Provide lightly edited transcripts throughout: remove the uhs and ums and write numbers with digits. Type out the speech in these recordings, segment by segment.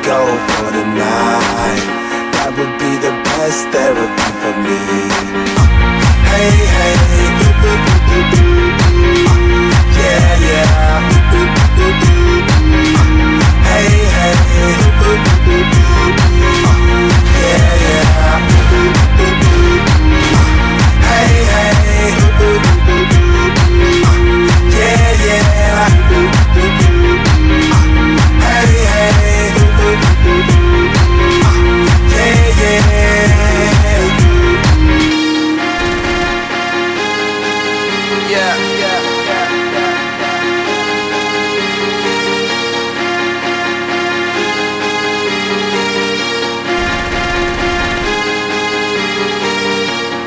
go for the night. That would be the best therapy for me. Hey, hey, yeah, yeah. Hey, hey, yeah, yeah. Hey, hey, yeah, yeah. Hey, hey, yeah, yeah. Yeah, yeah.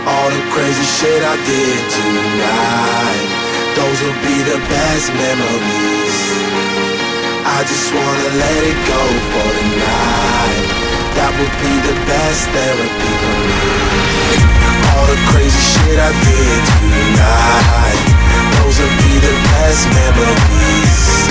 All the crazy shit I did tonight, those will be the best memories. I just wanna let it go for the night. That would be the best therapy for me. All the crazy shit I did tonight, those will be the best memories.